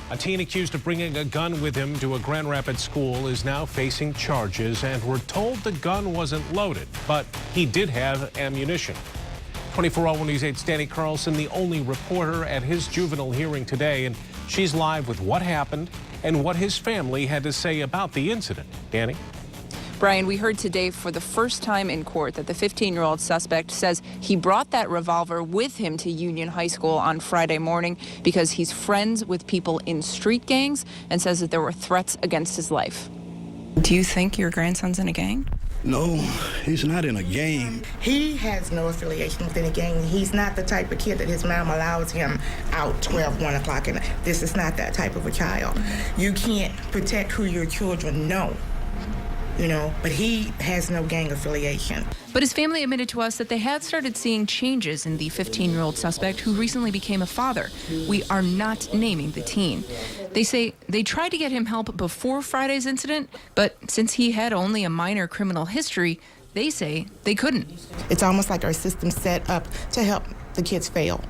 A teen accused of bringing a gun with him to a Grand Rapids school is now facing charges, and we're told the gun wasn't loaded, but he did have ammunition. 24-Hour News 8's Danny Carlson, the only reporter at his juvenile hearing today, and she's live with what happened and what his family had to say about the incident. Danny? Brian, we heard today for the first time in court that the 15-year-old suspect says he brought that revolver with him to Union High School on Friday morning because he's friends with people in street gangs and says that there were threats against his life. Do you think your grandson's in a gang? No, he's not in a gang. He has no affiliation with any gang. He's not the type of kid that his mom allows him out 12, 1 o'clock. And this is not that type of a child. You can't protect who your children know. You know, but he has no gang affiliation. But his family admitted to us that they had started seeing changes in the 15-year-old suspect who recently became a father. We are not naming the teen. They say they tried to get him help before Friday's incident, but since he had only a minor criminal history, they say they couldn't. It's almost like our system's set up to help the kids fail.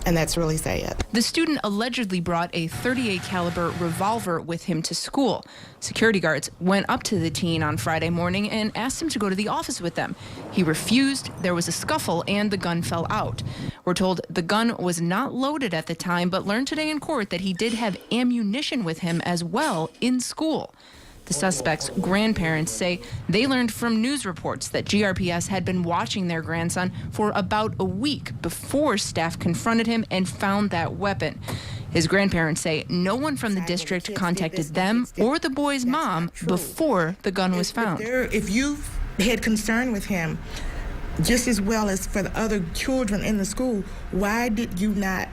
And that's really sad. The student allegedly brought a .38 caliber revolver with him to school. Security guards went up to the teen on Friday morning and asked him to go to the office with them. He refused, there was a scuffle, and the gun fell out. We're told the gun was not loaded at the time, but learned today in court that he did have ammunition with him as well in school. The suspect's grandparents say they learned from news reports that GRPS had been watching their grandson for about a week before staff confronted him and found that weapon. His grandparents say no one from the district contacted them or the boy's mom before the gun was found. If you had concern with him, just as well as for the other children in the school, why did you not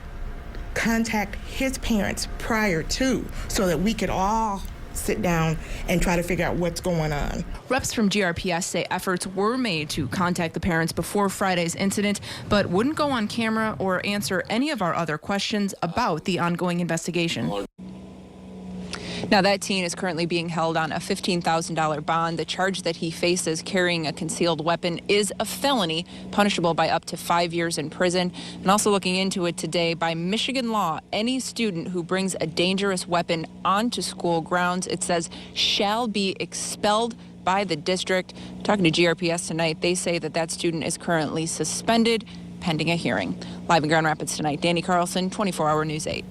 contact his parents prior to so that we could all sit down and try to figure out what's going on? Reps from GRPS say efforts were made to contact the parents before Friday's incident, but wouldn't go on camera or answer any of our other questions about the ongoing investigation. Now, that teen is currently being held on a $15,000 bond. The charge that he faces, carrying a concealed weapon, is a felony, punishable by up to 5 years in prison. And also looking into it today, by Michigan law, any student who brings a dangerous weapon onto school grounds, it says, shall be expelled by the district. Talking to GRPS tonight, they say that that student is currently suspended pending a hearing. Live in Grand Rapids tonight, Danny Carlson, 24-Hour News 8.